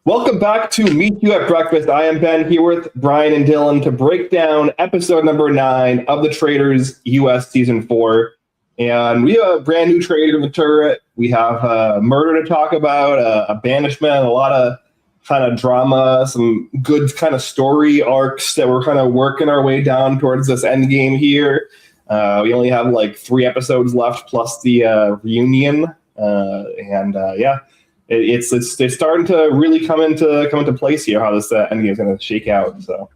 Welcome back to Meet You at Breakfast. I am Ben here with Brian and Dylan to break down episode number 9 of the Traitors US Season 4. And we have a brand new traitor in the turret. We have a murder to talk about, a banishment, a lot of kind of drama, some good kind of story arcs that we're kind of working our way down towards this end game here. We only have like 3 episodes left plus the reunion. Yeah. It's starting to really come into place here how this endgame is going to shake out. So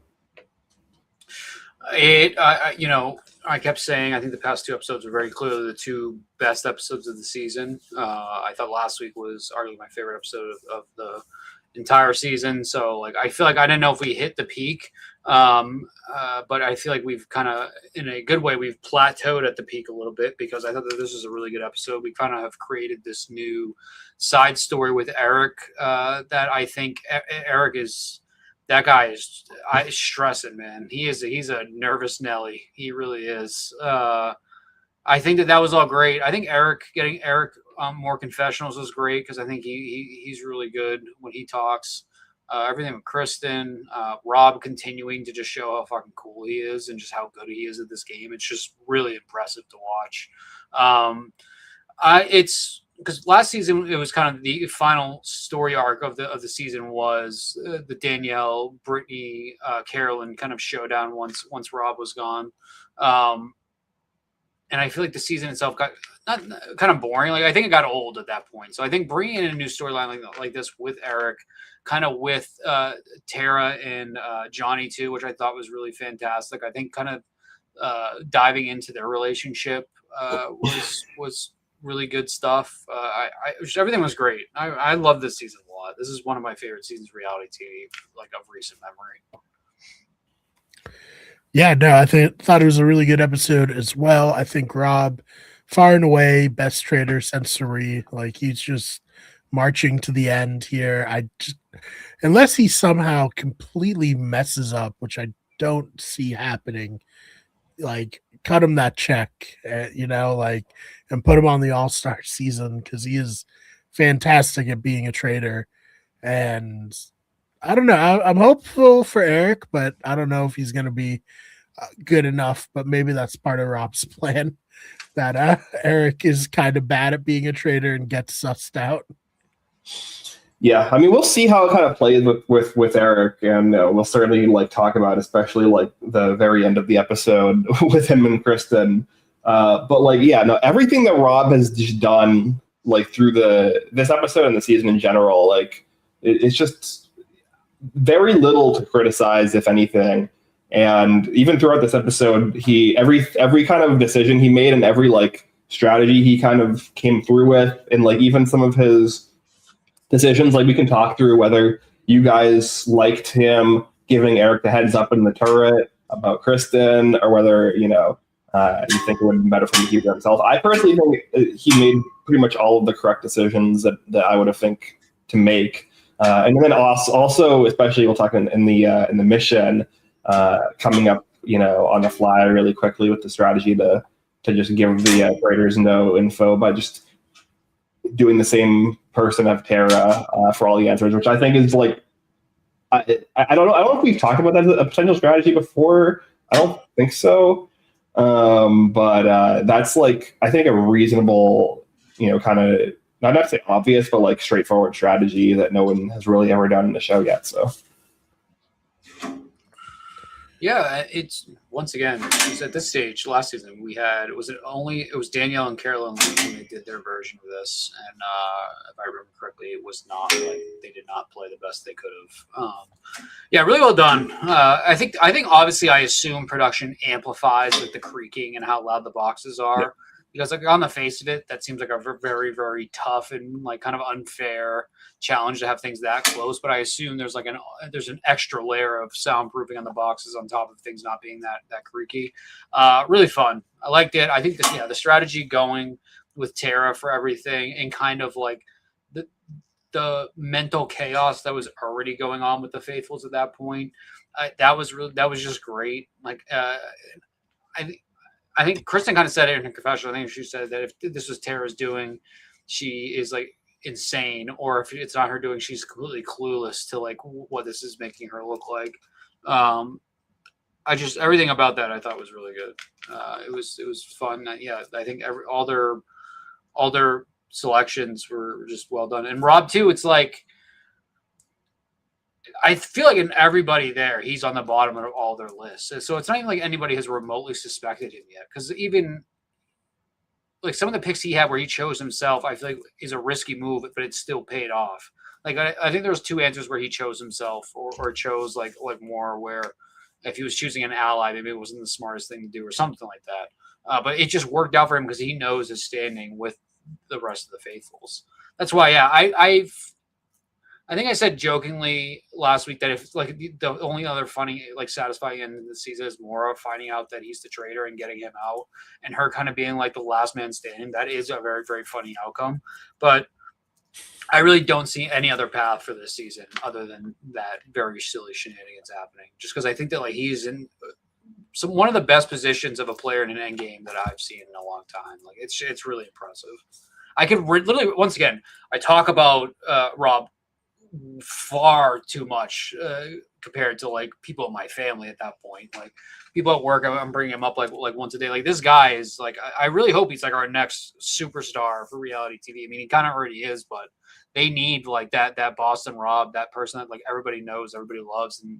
I kept saying I think the past 2 episodes were very clearly the 2 best episodes of the season. I thought last week was arguably my favorite episode of the entire season. So like I feel like I didn't know if we hit the peak, but I feel like we've kind of, in a good way, we've plateaued at the peak a little bit because I thought that this was a really good episode. We kind of have created this new side story with Eric that I think Eric is. That guy is stressing, man. He's a nervous Nelly. He really is. I think that was all great. I think getting Eric more confessionals was great because I think he's really good when he talks. Everything with Kristen, Rob continuing to just show how fucking cool he is and just how good he is at this game. It's just really impressive to watch. It's because last season it was kind of the final story arc of the season was the Danielle, Brittany, Carolyn kind of showdown once Rob was gone. And I feel like the season itself got not kind of boring. Like I think it got old at that point. So I think bringing in a new storyline like this with Eric, kind of with Tara and Johnny too, which I thought was really fantastic. I think kind of diving into their relationship was really good stuff. Everything was great. I love this season a lot. This is one of my favorite seasons of reality TV, like of recent memory. Yeah, no, I thought it was a really good episode as well. I think Rob, far and away, best traitor since Suri. Like he's just marching to the end here. Unless he somehow completely messes up, which I don't see happening, like cut him that check, and put him on the All-Star season because he is fantastic at being a traitor. And I don't know. I'm hopeful for Eric, but I don't know if he's going to be good enough. But maybe that's part of Rob's plan, that Eric is kind of bad at being a traitor and gets sussed out. Yeah, I mean, we'll see how it kind of plays with Eric, and we'll certainly talk about, especially the very end of the episode with him and Kristen. Everything that Rob has just done through this episode and the season in general, it's just very little to criticize, if anything. And even throughout this episode, every kind of decision he made and every strategy he kind of came through with, and even some of his decisions, we can talk through whether you guys liked him giving Eric the heads up in the turret about Kristen, or whether you think it would have been better for him to keep it himself. I personally think he made pretty much all of the correct decisions that I would have think to make. And then also, especially we'll talk in the mission coming up, on the fly really quickly with the strategy to just give the Traitors no info by just doing the same person of Tara for all the answers, which I think is I don't know. I don't know if we've talked about that as a potential strategy before. I don't think so. But that's I think a reasonable, kind of not to say obvious, but straightforward strategy that no one has really ever done in the show yet. So. Yeah, it's once again, at this stage last season it was Danielle and Carolyn when they did their version of this, and if I remember correctly, it was not they did not play the best they could have. Yeah, really well done. I think obviously I assume production amplifies with the creaking and how loud the boxes are. Yeah. Because on the face of it, that seems like a very, very tough and kind of unfair challenge to have things that close. But I assume there's there's an extra layer of soundproofing on the boxes on top of things not being that creaky. Really fun. I liked it. I think the strategy going with Tara for everything, and kind of the mental chaos that was already going on with the Faithfuls at that point. That was just great. I think Kristen kind of said it in her confessional. I think she said that if this was Tara's doing, she is insane, or if it's not her doing, she's completely clueless to like what this is making her look like. Everything about that I thought was really good. It was fun. Yeah, I think all their selections were just well done. And Rob too. It's like I feel like in everybody there, he's on the bottom of all their lists. So it's not even like anybody has remotely suspected him yet. Because even like some of the picks he had where he chose himself, I feel like is a risky move, but it still paid off. Like I think there was 2 answers where he chose himself or chose like more where if he was choosing an ally, maybe it wasn't the smartest thing to do or something like that. But it just worked out for him because he knows his standing with the rest of the faithfuls. That's why, yeah, I think I said jokingly last week that if like the only other funny, like satisfying end of the season is Mora finding out that he's the traitor and getting him out, and her kind of being like the last man standing. That is a very, very funny outcome. But I really don't see any other path for this season other than that very silly shenanigans happening. Just because I think that like he's in one of the best positions of a player in an end game that I've seen in a long time. Like it's really impressive. I could literally once again I talk about Rob far too much compared to like people in my family at that point. Like people at work, I'm bringing him up like once a day. Like this guy is like I really hope he's like our next superstar for reality TV. I mean, he kind of already is, but they need like that Boston Rob, that person that like everybody knows, everybody loves, and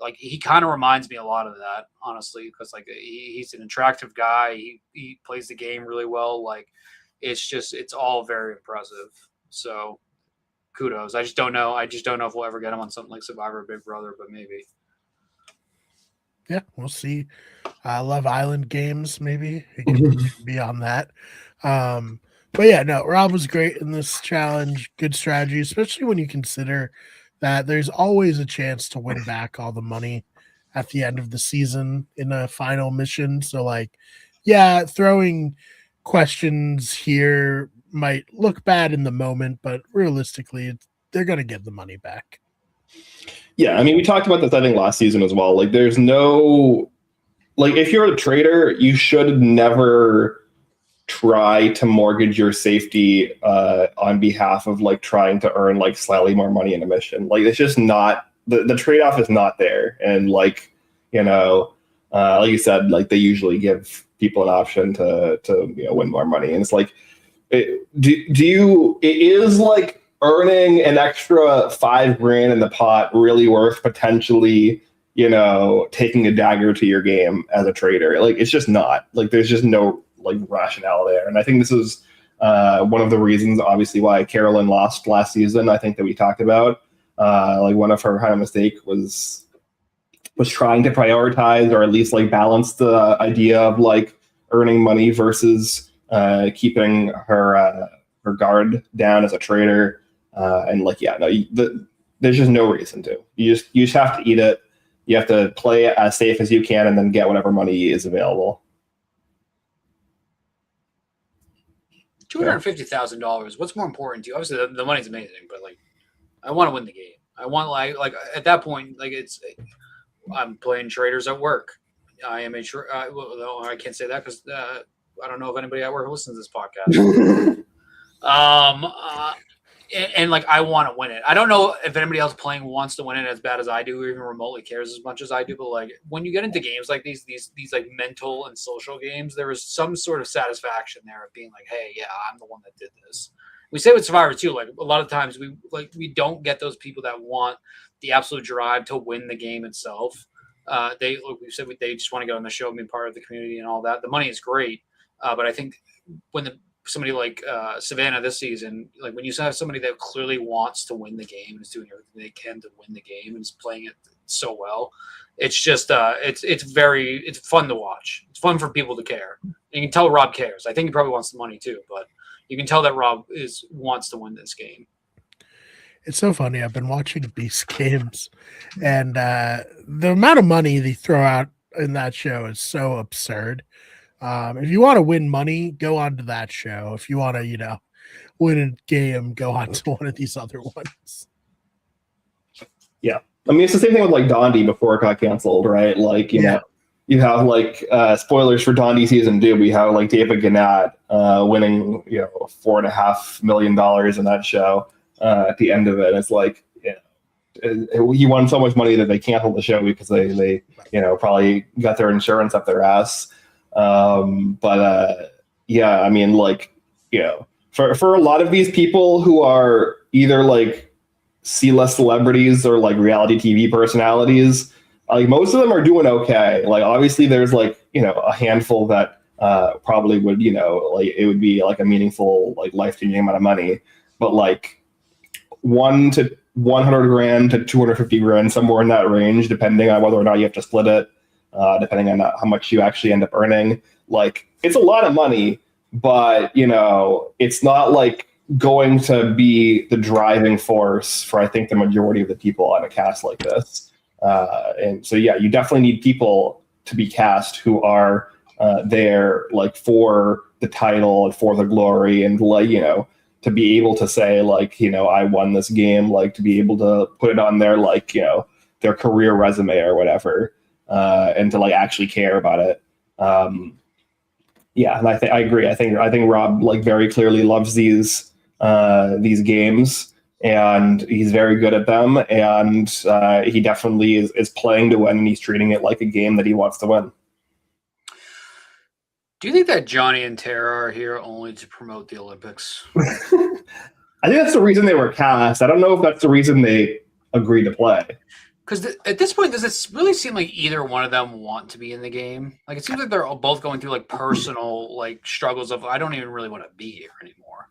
like he kind of reminds me a lot of that, honestly, because like he's an attractive guy. He plays the game really well. Like it's all very impressive. So kudos. I just don't know if we'll ever get him on something like Survivor or Big Brother, but maybe. Yeah, we'll see. Love Island games, maybe he can be on that. But yeah, no, Rob was great in this challenge. Good strategy, especially when you consider that there's always a chance to win back all the money at the end of the season in a final mission. So, like, yeah, throwing questions here might look bad in the moment, but realistically, they're going to get the money back. Yeah, I mean, we talked about this, I think, last season as well. Like, there's no... Like, if you're a trader, you should never try to mortgage your safety on behalf of, like, trying to earn, like, slightly more money in a mission. Like, it's just not... The trade-off is not there. And, like, you know, like you said, like, they usually give people an option to win more money. And it's like, it is, like, earning an extra $5,000 in the pot really worth potentially, taking a dagger to your game as a trader? Like, it's just not. Like, there's just no like rationale there. And I think this is one of the reasons, obviously, why Carolyn lost last season. I think that we talked about like one of her kind of mistake was trying to prioritize or at least like balance the idea of like earning money versus keeping her guard down as a trader. And like, yeah, no, there's just no reason to. You just have to eat it. You have to play as safe as you can and then get whatever money is available. $250,000. What's more important to you? Obviously, the money's amazing, but like, I want to win the game. I want like at that point, like I'm playing Traitors at work. I am well, I can't say that because I don't know if anybody at work listens to this podcast. And like I want to win it. I don't know if anybody else playing wants to win it as bad as I do, or even remotely cares as much as I do. But like when you get into games like these like mental and social games, there is some sort of satisfaction there of being like, hey, yeah, I'm the one that did this. We say with Survivor too, like a lot of times we don't get those people that want the absolute drive to win the game itself. They just want to get on the show and be part of the community and all that. The money is great, but I think when somebody like Savannah this season, like when you have somebody that clearly wants to win the game and is doing everything they can to win the game and is playing it so well, it's just it's fun to watch. It's fun for people to care. And you can tell Rob cares. I think he probably wants the money too, but you can tell that Rob wants to win this game. It's so funny. I've been watching Beast Games, and the amount of money they throw out in that show is so absurd. If you want to win money, go on to that show. If you want to, win a game, go on to one of these other ones. Yeah. I mean, it's the same thing with like Dondi before it got canceled, right? Like, you know, you have like spoilers for Donnie season 2. We have like David Gannett winning $4.5 million in that show at the end of it. It's like he won so much money that they canceled the show because they probably got their insurance up their ass. Yeah, I mean, like, for a lot of these people who are either like C-list celebrities or like reality TV personalities, like most of them are doing okay. Like obviously there's like, a handful that probably would, like it would be like a meaningful, like life-changing amount of money. But like 1 to 100 grand to 250 grand, somewhere in that range, depending on whether or not you have to split it, depending on how much you actually end up earning. Like it's a lot of money, but it's not like going to be the driving force for I think the majority of the people on a cast like this. And so yeah, you definitely need people to be cast who are there like for the title and for the glory, and like to be able to say like I won this game, like to be able to put it on their like their career resume or whatever, and to like actually care about it. Yeah, and I agree. I think Rob like very clearly loves these games, and he's very good at them, and he definitely is playing to win, and he's treating it like a game that he wants to win. Do you think that Johnny and Tara are here only to promote the Olympics? I think that's the reason they were cast. I don't know if that's the reason they agreed to play. Because at this point, does it really seem like either one of them want to be in the game? Like it seems like they're both going through like personal like struggles of I don't even really want to be here anymore.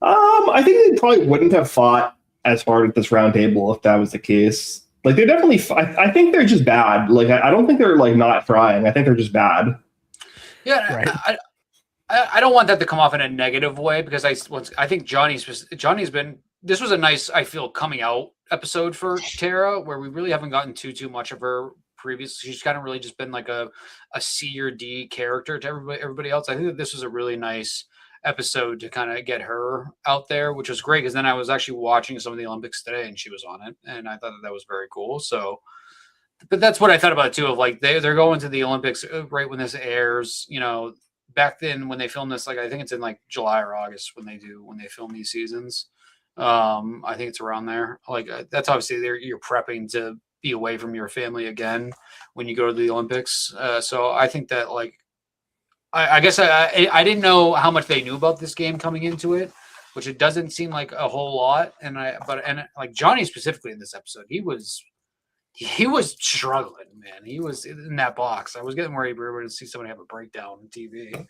I think they probably wouldn't have fought as hard at this round table if that was the case. Like they definitely, I think they're just bad. Like I don't think they're like not trying. I think they're just bad. Yeah, right. I don't want that to come off in a negative way because I think Johnny's been. This was a nice, I feel, coming out episode for Tara, where we really haven't gotten too much of her previous. She's kind of really just been like a C or D character to everybody else. I think that this was a really nice episode to kind of get her out there, which was great because then I was actually watching some of the Olympics today and she was on it, and I thought that was very cool. So, but that's what I thought about it too. Of like they're going to the Olympics right when this airs. Back then when they filmed this, like I think it's in like July or August when they film these seasons. I think it's around there. Like that's obviously you're prepping to be away from your family again when you go to the Olympics. So I think that like, I guess I didn't know how much they knew about this game coming into it, which it doesn't seem like a whole lot. And like Johnny specifically in this episode, he was struggling, man. He was in that box. I was getting worried we were going to see somebody have a breakdown on TV.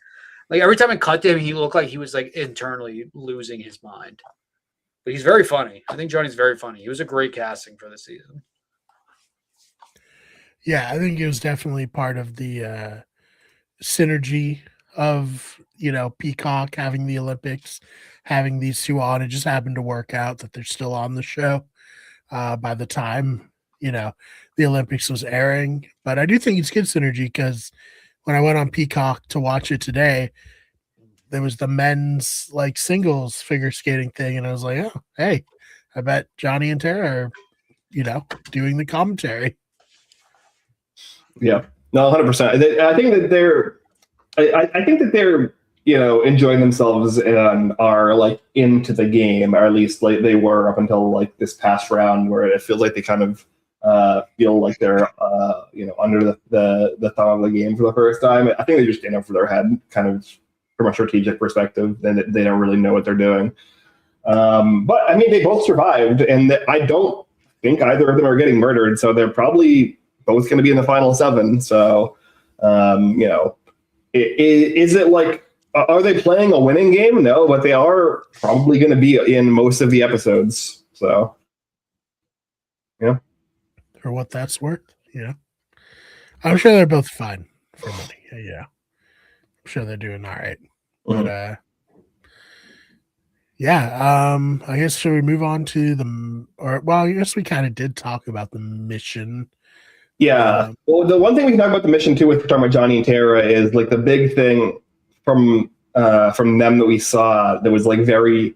Like every time it cut to him, he looked like he was like internally losing his mind. But he's very funny. I think Johnny's very funny. He was a great casting for the season. Yeah, I think it was definitely part of the synergy of Peacock having the Olympics, having these two on. It just happened to work out that they're still on the show by the time the Olympics was airing. But I do think it's good synergy because when I went on Peacock to watch it today, there was the men's like singles figure skating thing, and I was like, oh, hey, I bet Johnny and Tara are, doing the commentary. Yeah, no, 100%. I think that they're, enjoying themselves and are like into the game, or at least like they were up until like this past round, where it feels like they kind of feel like they're under the thumb of the game for the first time. I think they just stand up for their head, kind of from a strategic perspective, then they don't really know what they're doing. But I mean, they both survived, and I don't think either of them are getting murdered, so they're probably both going to be in the final 7. So, is it like, are they playing a winning game? No, but they are probably going to be in most of the episodes. So, yeah. For what that's worth, I'm sure they're both fine for money. Yeah. I'm sure they're doing all right. But I guess should we move on to I guess we kind of did talk about the mission. Yeah. Well, the one thing we can talk about the mission too, with talking about Johnny and Tara, is like the big thing from them that we saw that was like very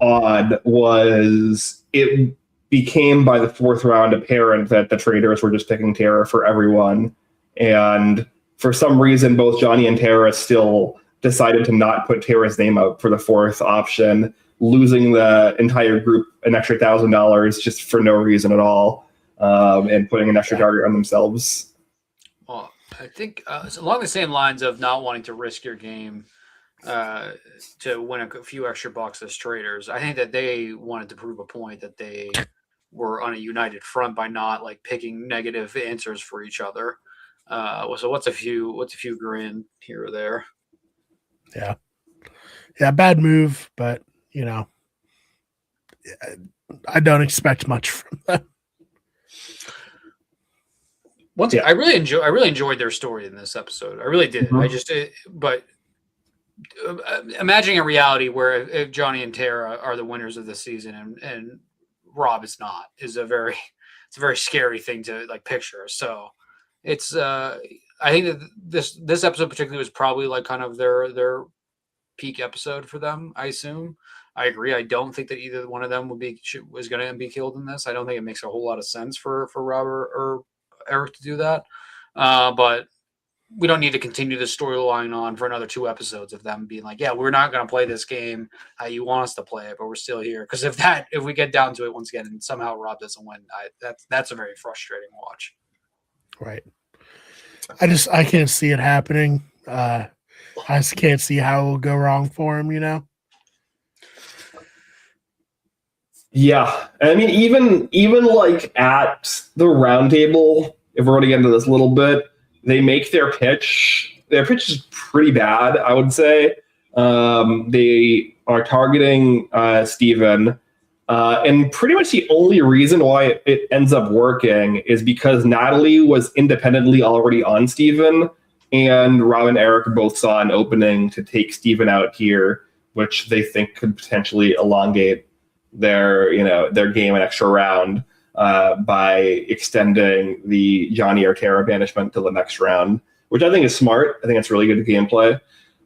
odd was it became by the 4th round apparent that the Traitors were just picking Tara for everyone. And for some reason, both Johnny and Tara still decided to not put Tara's name out for the fourth option, losing the entire group an extra $1,000 just for no reason at all, and putting an extra target on themselves. Well, I think it's along the same lines of not wanting to risk your game to win a few extra bucks as traders. I think that they wanted to prove a point that they were on a united front by not like picking negative answers for each other. So what's a few grand here or there? Yeah, bad move, but I don't expect much from them. I really enjoyed their story in this episode. I really did. But imagining a reality where if Johnny and Tara are the winners of the season and Rob is not, it's a very scary thing to like picture. So it's I think that this episode particularly was probably like kind of their peak episode for them. I assume. I agree. I don't think that either one of them was going to be killed in this. I don't think it makes a whole lot of sense for Rob or Eric to do that. But we don't need to continue the storyline on for another 2 episodes of them being like, yeah, we're not going to play this game how you want us to play it, but we're still here. Because if we get down to it once again and somehow Rob doesn't win, that's a very frustrating watch. Right. I can't see it happening. I just can't see how it will go wrong for him, Yeah, I mean, even like at the roundtable, if we're going to get into this a little bit, they make their pitch. Their pitch is pretty bad, I would say. They are targeting Steven, and pretty much the only reason why it ends up working is because Natalie was independently already on Steven, and Rob and Eric both saw an opening to take Steven out here, which they think could potentially elongate their game an extra round by extending the Johnny or Tara banishment to the next round, which I think is smart. I think it's really good gameplay.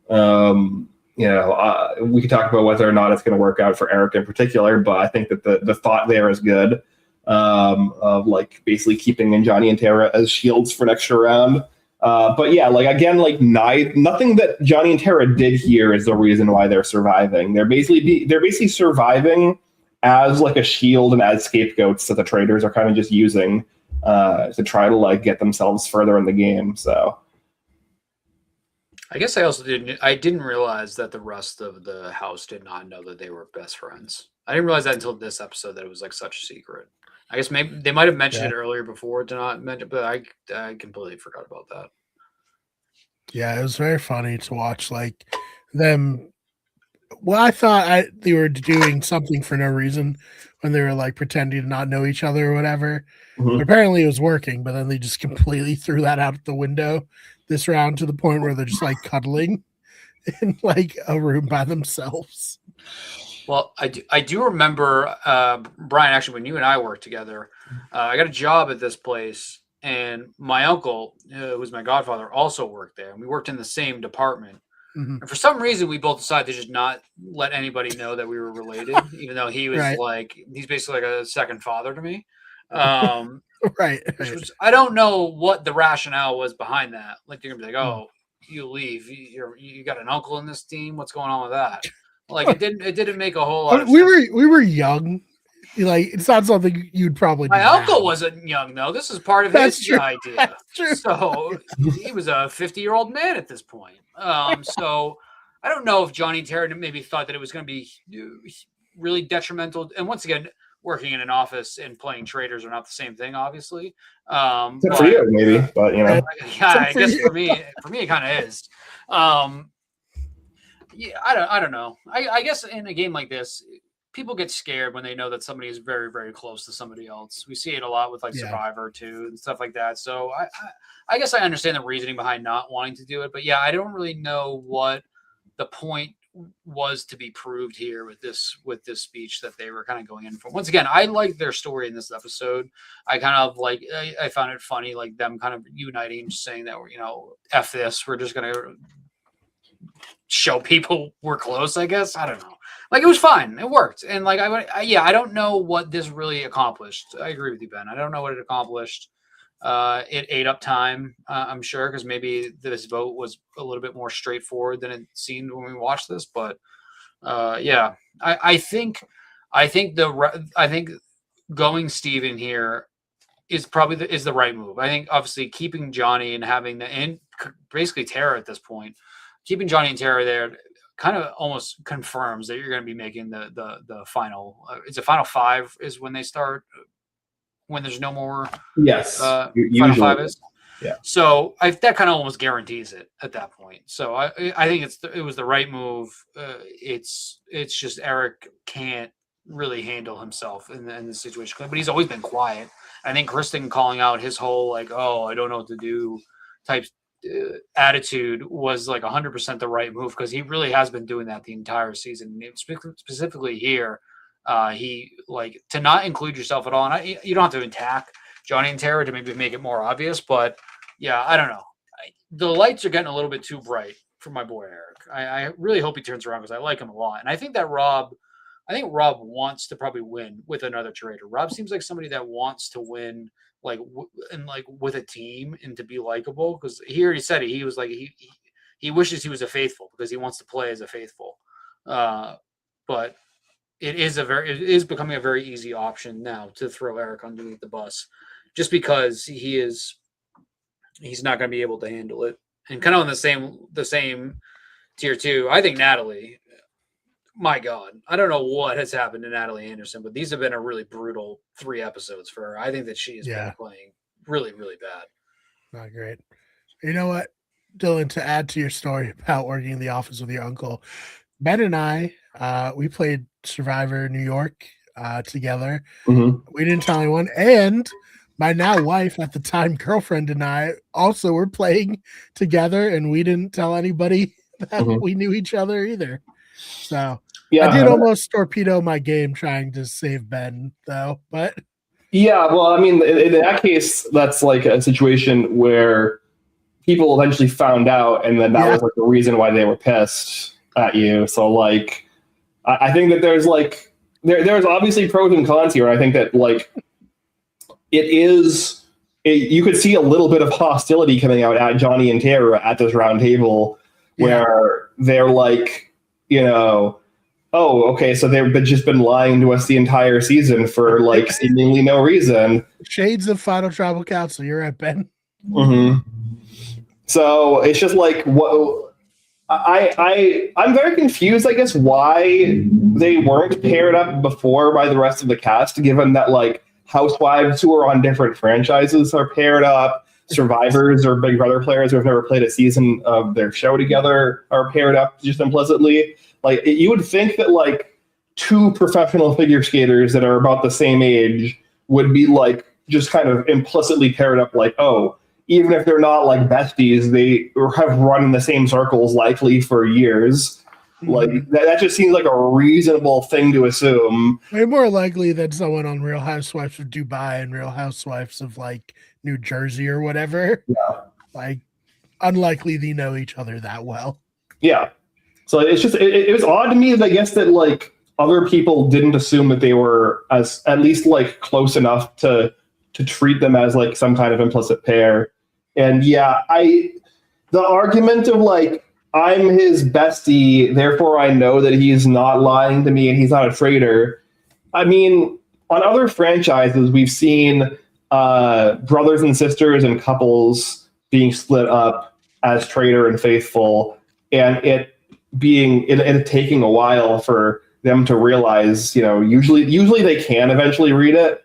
We could talk about whether or not it's going to work out for Eric in particular, but I think that the thought there is good, of like basically keeping in Johnny and Tara as shields for an extra round. But yeah, like again, like nothing that Johnny and Tara did here is the reason why they're surviving. They're basically surviving as like a shield and as scapegoats that the Traitors are kind of just using to try to like get themselves further in the game. So I guess I didn't realize that the rest of the house did not know that they were best friends. I didn't realize that until this episode that it was like such a secret. I guess maybe they might have mentioned it earlier before to not mention, but I completely forgot about that. Yeah, it was very funny to watch like them. Well, I thought they were doing something for no reason when they were like pretending to not know each other or whatever. But apparently it was working, but then they just completely threw that out the window this round to the point where they're just like cuddling in like a room by themselves. Well, I do remember, Brian, actually, when you and I worked together, I got a job at this place, and my uncle, who was my godfather, also worked there, and we worked in the same department. And for some reason, we both decided to just not let anybody know that we were related, even though he was he's basically like a second father to me. Right. I don't know what the rationale was behind that. Like, they're gonna be like, "Oh, you leave. You got an uncle in this team. What's going on with that?" Like, it didn't make a whole lot of sense. We were young. Like, it's not something you'd probably do. My uncle wasn't young though. This is part of his idea. That's true. So he was a 50-year-old man at this point. So I don't know if Johnny and Tara maybe thought that it was going to be really detrimental. And once again, working in an office and playing Traitors are not the same thing, obviously. For you, maybe, but yeah, I guess for me, it kind of is. Yeah, I don't know. I guess in a game like this, people get scared when they know that somebody is very, very close to somebody else. We see it a lot with like Survivor too and stuff like that. So I guess I understand the reasoning behind not wanting to do it, but yeah, I don't really know what the point was to be proved here with this speech that they were kind of going in for. Once again, I like their story in this episode. I kind of like, I found it funny, like them kind of uniting, saying that we're, F this, we're just going to show people we're close, I guess. I don't know. Like, it was fine. It worked. And like, I don't know what this really accomplished. I agree with you, Ben. I don't know what it accomplished. It ate up time, I'm sure, because maybe this vote was a little bit more straightforward than it seemed when we watched this. But yeah, I think I think going Steven here is probably is the right move. I think obviously keeping Johnny and having and basically Tara at this point, keeping Johnny and Tara there kind of almost confirms that you're going to be making the final. It's a final five is when they start, when there's no more. Yes, Final usually. five is. Yeah. So that kind of almost guarantees it at that point. So I think it was the right move. It's just Eric can't really handle himself in the situation, but he's always been quiet. I think Kristen calling out his whole like, oh, I don't know what to do type attitude was like 100% the right move, because he really has been doing that the entire season. Specifically here, he like to not include yourself at all. And you don't have to attack Johnny and Tara to maybe make it more obvious, but yeah, I don't know. The lights are getting a little bit too bright for my boy Eric. I really hope he turns around, because I like him a lot, and I think Rob wants to probably win with another traitor. Rob seems like somebody that wants to win, like with a team and to be likable. Because he already said it. He was like he wishes he was a faithful, because he wants to play as a faithful. But it is becoming a very easy option now to throw Eric underneath the bus, just because he's not going to be able to handle it. And kind of on the same tier too, I think Natalie. My God, I don't know what has happened to Natalie Anderson, but these have been a really brutal 3 episodes for her. I think that she has been playing really, really bad. Not great. You know what, Dylan, to add to your story about working in the office with your uncle, Ben and I, we played Survivor New York together. Mm-hmm. We didn't tell anyone. And my now wife, at the time girlfriend, and I also were playing together, and we didn't tell anybody that we knew each other either. So yeah, I did almost torpedo my game trying to save Ben, though. But yeah, well, I mean, in that case, that's like a situation where people eventually found out, and then that was like the reason why they were pissed at you. So like, I think that there's like there's obviously pros and cons here. I think that like you could see a little bit of hostility coming out at Johnny and Tara at this round table, where they're like, you know, oh, okay, so they've just been lying to us the entire season for like seemingly no reason. Shades of Final Tribal Council. You're right, Ben. Mm-hmm. So it's just like, what I'm very confused, I guess, why they weren't paired up before by the rest of the cast, given that like housewives who are on different franchises are paired up. Survivors or Big Brother players who have never played a season of their show together are paired up just implicitly. Like, you would think that like 2 professional figure skaters that are about the same age would be like just kind of implicitly paired up, like, oh, even if they're not like besties, they have run in the same circles likely for years. Like that just seems like a reasonable thing to assume. Way more likely than someone on Real Housewives of Dubai and Real Housewives of like New Jersey or whatever. Yeah. Like, unlikely they know each other that well. Yeah. So it's just it was odd to me that I guess that like other people didn't assume that they were as at least like close enough to treat them as like some kind of implicit pair. And yeah, the argument of like, I'm his bestie, therefore I know that he's not lying to me and he's not a traitor. I mean, on other franchises, we've seen brothers and sisters and couples being split up as traitor and faithful, and it taking a while for them to realize, you know, usually they can eventually read it.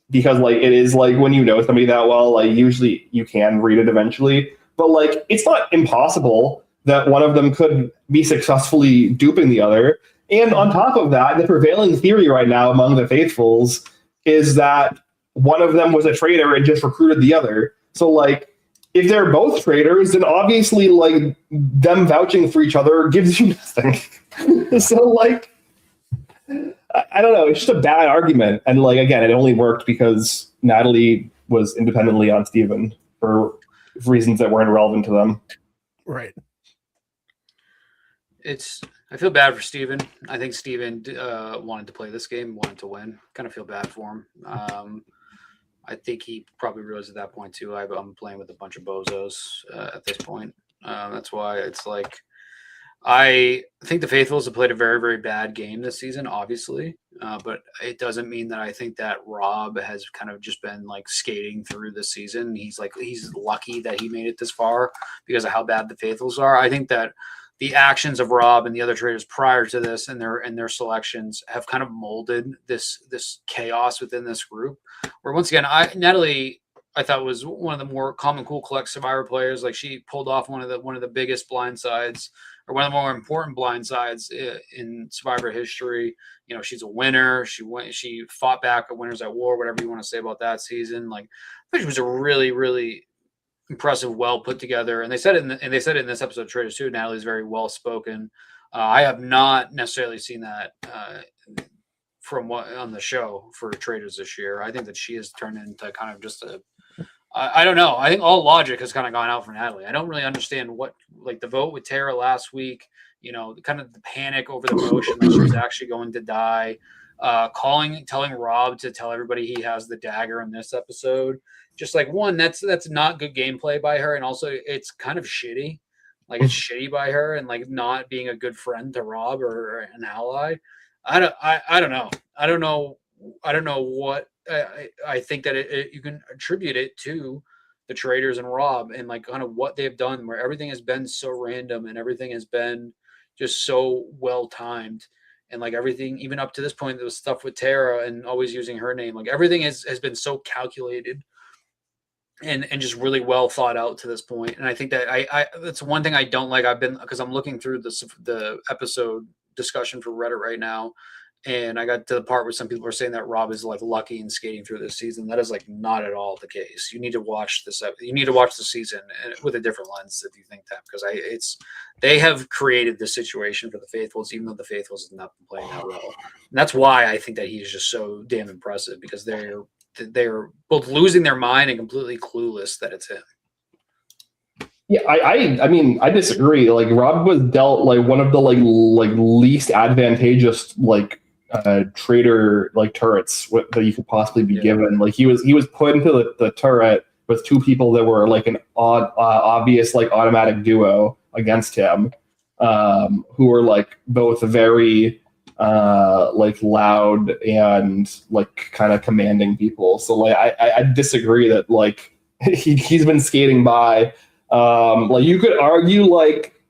Because like it is like when you know somebody that well, like usually you can read it eventually. But like it's not impossible that one of them could be successfully duping the other. And on top of that, the prevailing theory right now among the faithfuls is that one of them was a traitor and just recruited the other. So like if they're both traitors, then obviously like them vouching for each other gives you nothing. So like I don't know. It's just a bad argument. And like, again, it only worked because Natalie was independently on Steven for reasons that weren't relevant to them. Right. I feel bad for Steven. I think Steven wanted to play this game, wanted to win. Kind of feel bad for him. I think he probably realized at that point too. I'm playing with a bunch of bozos at this point. That's why it's like I think the Faithfuls have played a very, very bad game this season, obviously, but it doesn't mean that I think that Rob has kind of just been like skating through the season. He's lucky that he made it this far because of how bad the Faithfuls are. I think that the actions of Rob and the other traders prior to this and their selections have kind of molded this chaos within this group. Where once again, Natalie, I thought was one of the more calm and cool collect Survivor players. Like she pulled off one of the biggest blind sides or one of the more important blind sides in Survivor history. You know, she's a winner. She fought back at Winners at War, whatever you want to say about that season. Like, which was a really, really impressive, well put together. And they said it in this episode of Traitors too. Natalie's very well spoken. I have not necessarily seen that from what on the show for Traitors this year. I think that she has turned into kind of just I don't know. I think all logic has kind of gone out for Natalie. I don't really understand what, like the vote with Tara last week, you know, kind of the panic over the motion that she was actually going to die, telling Rob to tell everybody he has the dagger in this episode. Just like one, that's not good gameplay by her. And also it's kind of shitty. Like it's shitty by her and like not being a good friend to Rob or an ally. I don't know. I don't know what, I think that you can attribute it to the Traitors and Rob and like kind of what they've done where everything has been so random and everything has been just so well timed and like everything even up to this point there was stuff with Tara and always using her name, like everything has been so calculated and just really well thought out to this point. And I think that I that's one thing I don't like. I've been because I'm looking through the episode discussion for Reddit right now. And I got to the part where some people are saying that Rob is like lucky in skating through this season. That is like not at all the case. You need to watch this. You need to watch the season with a different lens if you think that, because they have created this situation for the Faithfuls, even though the Faithfuls have not been playing that well. And that's why I think that he's just so damn impressive, because they're both losing their mind and completely clueless that it's him. Yeah, I mean, I disagree. Like Rob was dealt like one of the like least advantageous like traitor like turrets that you could possibly be given. Like he was put into the turret with two people that were like an obvious like automatic duo against him, who were like both very like loud and like kind of commanding people. So like I disagree that like he's been skating by. Like you could argue like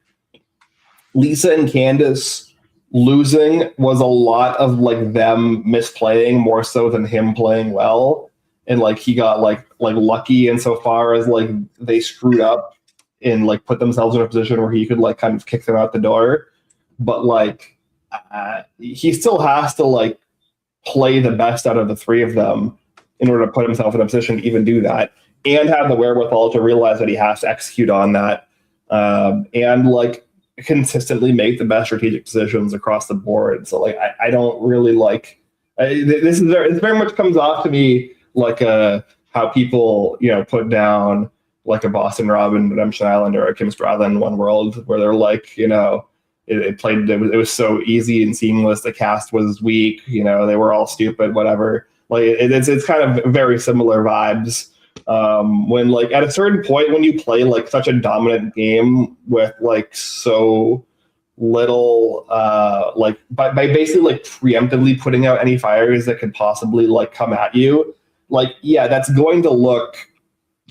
Lisa and Candace losing was a lot of like them misplaying more so than him playing well, and like he got like lucky insofar as like they screwed up and like put themselves in a position where he could like kind of kick them out the door. But like he still has to like play the best out of the three of them in order to put himself in a position to even do that, and have the wherewithal to realize that he has to execute on that, and like consistently make the best strategic decisions across the board. So like I don't really like this very much comes off to me like how people put down like a Boston Robin, Redemption Island, or a Kim Stradlin One World, where they're like it was so easy and seamless, the cast was weak, they were all stupid, whatever. Like it's kind of very similar vibes. When like at a certain point when you play like such a dominant game with like so little like by basically like preemptively putting out any fires that could possibly like come at you, like yeah, that's going to look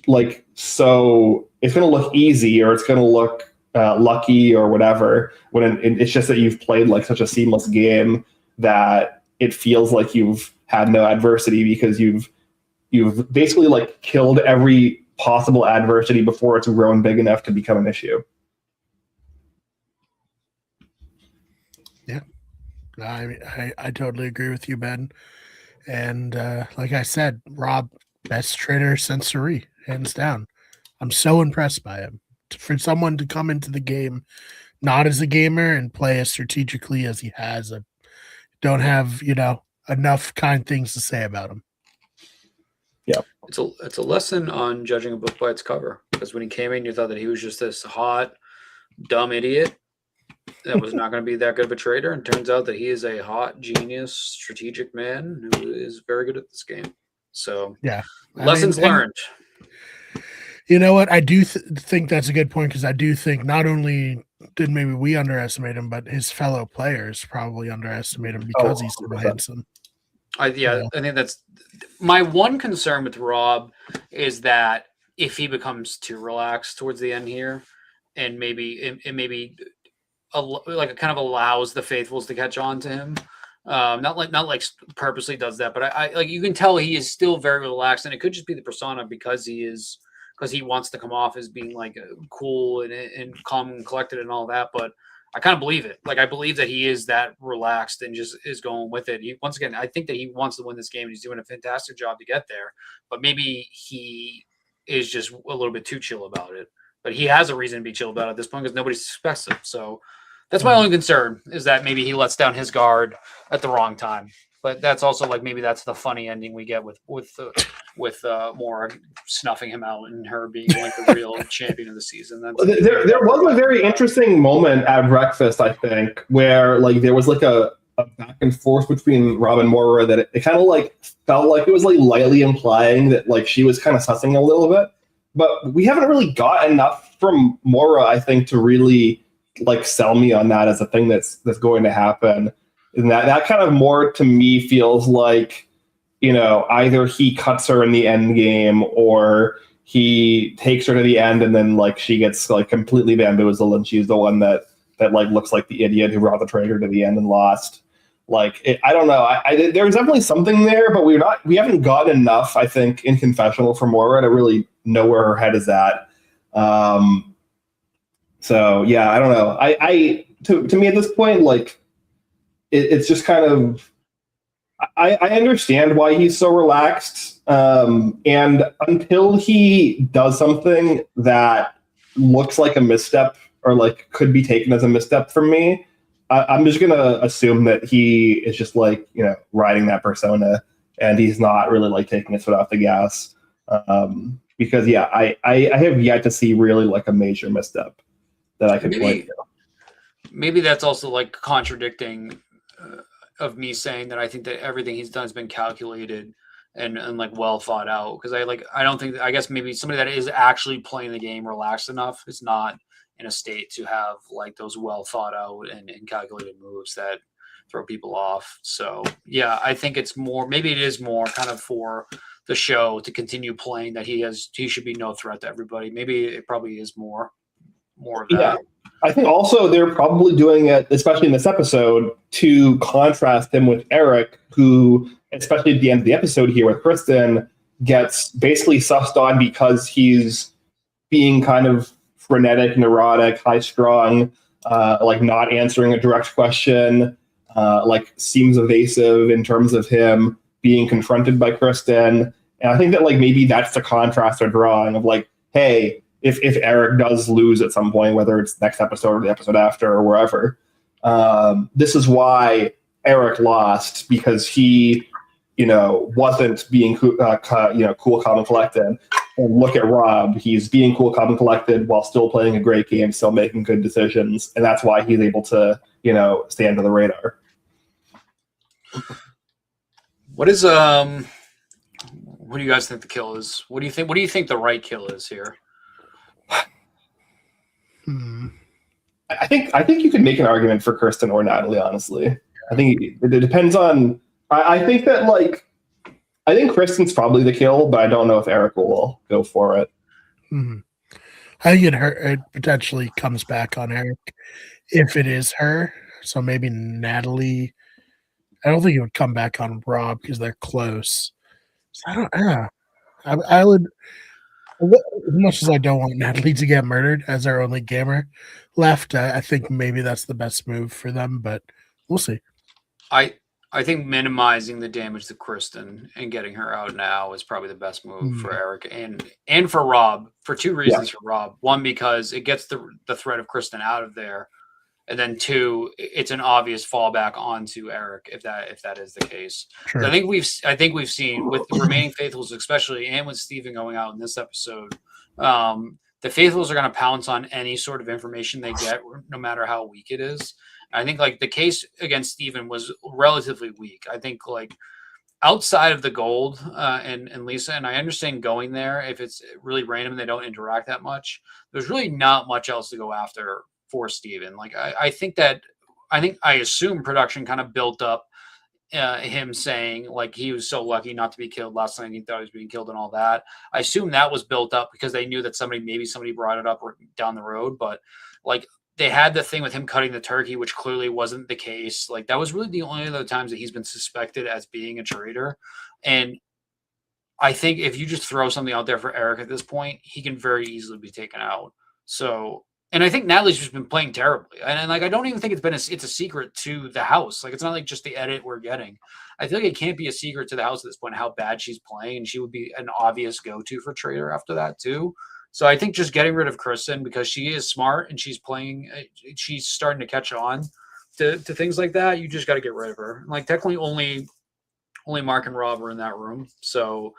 like, so it's going to look easy, or it's going to look lucky or whatever, when it's just that you've played like such a seamless game that it feels like you've had no adversity, because you've basically like killed every possible adversity before it's grown big enough to become an issue. Yeah, I totally agree with you, Ben. And like I said, Rob, best traitor since Suri, hands down. I'm so impressed by him. For someone to come into the game not as a gamer and play as strategically as he has, I don't have enough kind things to say about him. Yeah, it's a lesson on judging a book by its cover, because when he came in, you thought that he was just this hot, dumb idiot that was not going to be that good of a trader, and turns out that he is a hot, genius, strategic man who is very good at this game. So Yeah. lessons learned. You know what? I do think that's a good point because I do think not only did maybe we underestimate him, but his fellow players probably underestimate him because he's so 100%. handsome. I think that's my one concern with Rob is that if he becomes too relaxed towards the end here, and maybe it maybe like it kind of allows the faithfuls to catch on to him. Not like purposely does that, but I like you can tell he is still very relaxed, and it could just be the persona because he wants to come off as being like cool and calm and collected and all that. But I kind of believe it. Like I believe that he is that relaxed and just is going with it. Once again, I think that he wants to win this game. And he's doing a fantastic job to get there, but maybe he is just a little bit too chill about it. But he has a reason to be chill about it at this point because nobody suspects him. So that's my only concern is that maybe he lets down his guard at the wrong time. But that's also like maybe that's the funny ending we get with Mora snuffing him out and her being like the real champion of the season. There was a very interesting moment at breakfast, I think, where like there was like a back and forth between Rob and Mora that it kind of like felt like it was like lightly implying that like she was kind of sussing a little bit, but we haven't really got enough from Mora, I think, to really like sell me on that as a thing that's going to happen. And that kind of more to me feels like, you know, either he cuts her in the end game or he takes her to the end and then like she gets like completely bamboozled and she's the one that like looks like the idiot who brought the traitor to the end and lost. Like I don't know. There's definitely something there, but we haven't gotten enough, I think, in confessional for Mora to really know where her head is at. So yeah, I don't know. To me at this point, like it's just kind of I understand why he's so relaxed. And until he does something that looks like a misstep or like could be taken as a misstep from me, I'm just gonna assume that he is just like, you know, riding that persona and he's not really like taking his foot off the gas. Because yeah, I have yet to see really like a major misstep that I could point to. Maybe that's also like contradicting of me saying that I think that everything he's done has been calculated and like well thought out. Because I don't think I guess maybe somebody that is actually playing the game relaxed enough is not in a state to have like those well thought out and calculated moves that throw people off. So yeah, I think it's more maybe it is more kind of for the show to continue playing that he should be no threat to everybody. Maybe it probably is more of that. Yeah. I think also they're probably doing it, especially in this episode, to contrast him with Eric, who, especially at the end of the episode here with Kristen, gets basically sussed on because he's being kind of frenetic, neurotic, high-strung, like not answering a direct question, like seems evasive in terms of him being confronted by Kristen. And I think that like maybe that's the contrast they're drawing of like, hey, if Eric does lose at some point, whether it's next episode or the episode after or wherever, this is why Eric lost, because he, you know, wasn't being cool, calm, and collected. And look at Rob; he's being cool, calm, and collected while still playing a great game, still making good decisions, and that's why he's able to, you know, stay under the radar. What do you guys think the kill is? What do you think the right kill is here? I think you could make an argument for Kirsten or Natalie, honestly. I think it depends on. I think that like, I think Kristen's probably the kill, but I don't know if Eric will go for it. I think it potentially comes back on Eric if it is her. So maybe Natalie. I don't think it would come back on Rob because they're close. So I don't. Yeah, I would. As much as I don't want Natalie to get murdered as our only gamer left, I think maybe that's the best move for them, but we'll see. I think minimizing the damage to Kristen and getting her out now is probably the best move for Eric and for Rob for two reasons. For Rob, one, because it gets the threat of Kristen out of there, and then two, it's an obvious fallback onto Eric if that is the case. Sure. So I think we've seen with the remaining faithfuls, especially, and with Steven going out in this episode, the faithfuls are going to pounce on any sort of information they get, no matter how weak it is. I think like the case against Steven was relatively weak. I think like outside of the gold and Lisa, and I understand going there if it's really random and they don't interact that much. There's really not much else to go after for Steven. Like I assume production kind of built up him saying like he was so lucky not to be killed last night. He thought he was being killed and all that. I assume that was built up because they knew that maybe somebody brought it up down the road. But like they had the thing with him cutting the turkey, which clearly wasn't the case. Like that was really the only other times that he's been suspected as being a traitor. And I think if you just throw something out there for Eric at this point, he can very easily be taken out. So, and I think Natalie's just been playing terribly, and like I don't even think it's a secret to the house. Like it's not like just the edit we're getting. I feel like it can't be a secret to the house at this point how bad she's playing, and she would be an obvious go-to for Trader after that too. So I think just getting rid of Kristen because she is smart and she's playing, she's starting to catch on to things like that. You just got to get rid of her. Like technically only Mark and Rob were in that room. So,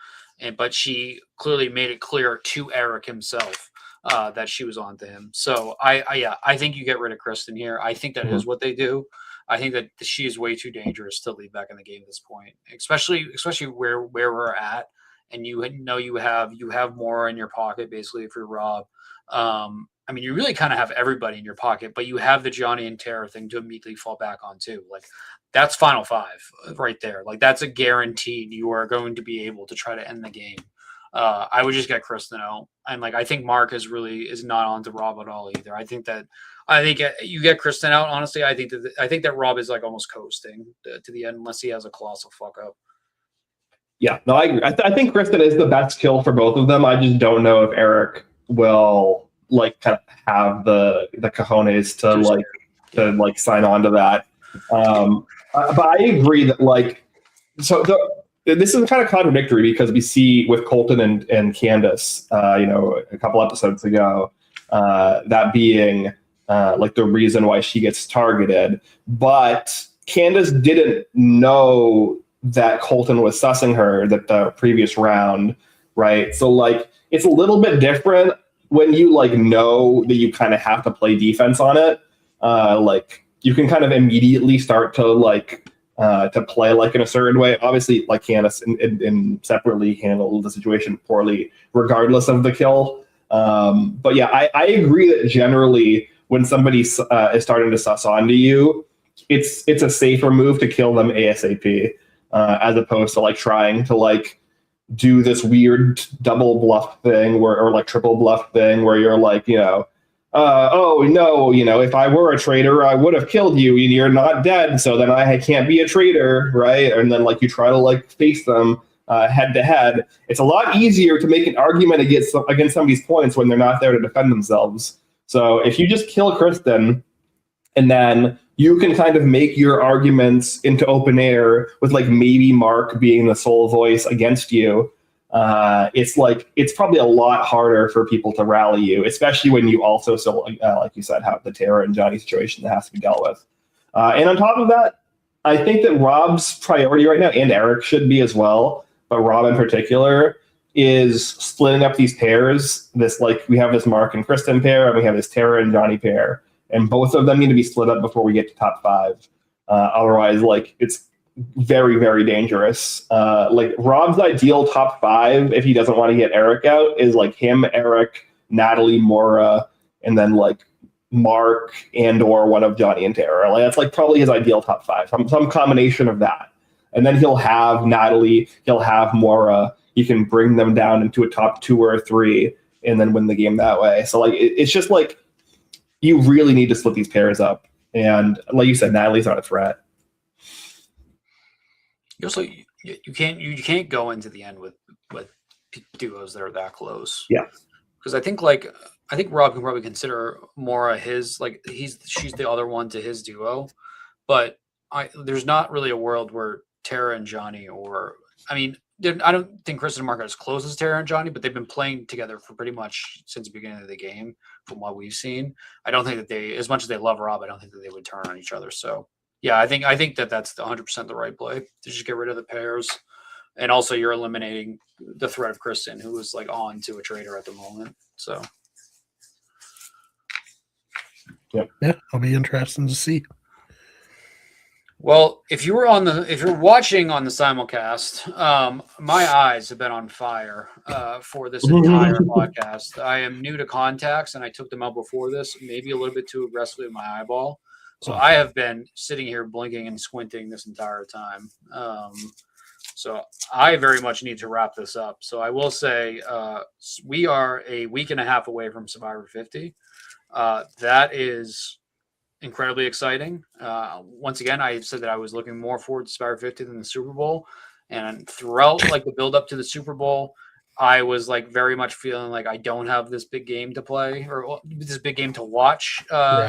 but she clearly made it clear to Eric himself that she was on to him. So I think you get rid of Kristen here. I think that is what they do. I think that she is way too dangerous to leave back in the game at this point, especially where we're at. And you know you have more in your pocket basically if you're Rob. I mean, you really kind of have everybody in your pocket, but you have the Johnny and Tara thing to immediately fall back on too. Like that's final five right there. Like that's a guaranteed you are going to be able to try to end the game. I would just get Kristen out, and like I think Mark is not on to Rob at all either. I think you get Kristen out. Honestly, I think that Rob is like almost coasting to the end unless he has a colossal fuck up. Yeah, no, I agree. I think Kristen is the best kill for both of them. I just don't know if Eric will like kind of have the cojones to sign on to that. But I agree that like this is kind of contradictory because we see with Colton and Candace, a couple episodes ago, that being like the reason why she gets targeted, but Candace didn't know that Colton was sussing her the previous round, right? So like it's a little bit different when you like know that you kind of have to play defense on it. Like you can kind of immediately start to play like in a certain way. Obviously, like Candace and separately handled the situation poorly, regardless of the kill. But yeah, I agree that generally when somebody is starting to suss onto you, it's a safer move to kill them ASAP. As opposed to like trying to like do this weird double bluff thing or like triple bluff thing where you're like, oh no, if I were a traitor, I would have killed you and you're not dead. So then I can't be a traitor. Right. And then like you try to like face them head to head. It's a lot easier to make an argument against somebody's points when they're not there to defend themselves. So if you just kill Kristen and then you can kind of make your arguments into open air with like maybe Mark being the sole voice against you. It's probably a lot harder for people to rally you, especially when you also like you said, have the Tara and Johnny situation that has to be dealt with. And on top of that, I think that Rob's priority right now, and Eric should be as well, but Rob in particular, is splitting up these pairs. We have this Mark and Kristen pair, and we have this Tara and Johnny pair. And both of them need to be split up before we get to top five. Otherwise, like it's very, very dangerous. Like Rob's ideal top five, if he doesn't want to get Eric out, is like him, Eric, Natalie, Maura, and then like Mark and or one of Johnny and Tara. Like that's like probably his ideal top five. Some combination of that. And then he'll have Natalie, he'll have Maura. He can bring them down into a top 2 or 3 and then win the game that way. So like it's just like you really need to split these pairs up. And like you said, Natalie's not a threat. You also you can't go into the end with duos that are that close. Yeah. Because I think Rob can probably consider Maura his she's the other one to his duo, but there's not really a world where Tara and Johnny I don't think Kristen and Mark are as close as Tara and Johnny, but they've been playing together for pretty much since the beginning of the game, from what we've seen. I don't think that they, as much as they love Rob, I don't think that they would turn on each other. So, yeah, I think that that's 100% the right play to just get rid of the pairs, and also you're eliminating the threat of Kristen, who is like on to a traitor at the moment. So, yeah, it'll be interesting to see. Well, if you're watching on the simulcast, my eyes have been on fire for this entire podcast. I am new to contacts, and I took them out before this, maybe a little bit too aggressively with my eyeball. So I have been sitting here blinking and squinting this entire time. So I very much need to wrap this up. So I will say we are a week and a half away from Survivor 50. That is incredibly exciting. Once again, I said that I was looking more forward to Survivor 50 than the Super Bowl, and throughout like the build up to the Super Bowl, I was like very much feeling like I don't have this big game to play or this big game to watch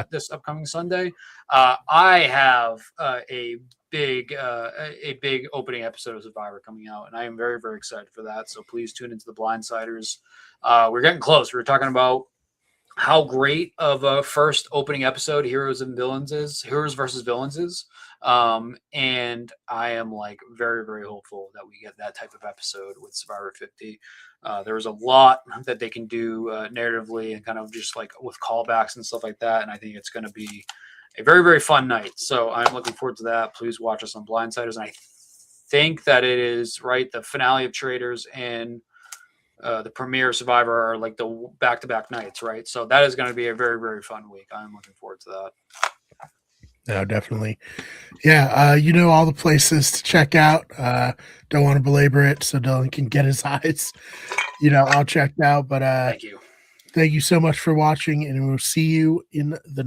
this upcoming Sunday. I have a big opening episode of Survivor coming out, and I am very, very excited for that. So please tune into the Blindsiders. We're getting close. We're talking about how great of a first opening episode Heroes versus Villains is. And I am like very, very hopeful that we get that type of episode with Survivor 50. There's a lot that they can do narratively and kind of just like with callbacks and stuff like that. And I think it's going to be a very, very fun night. So I'm looking forward to that. Please watch us on Blindsiders. And I think that it is right. The finale of Traitors and the premiere Survivor are like the back-to-back nights, right? So that is going to be a very, very fun week. I'm looking forward to that. No, definitely. Yeah, all the places to check out. Don't want to belabor it so Dylan can get his eyes, all checked out. But Thank you. Thank you so much for watching, and we'll see you in the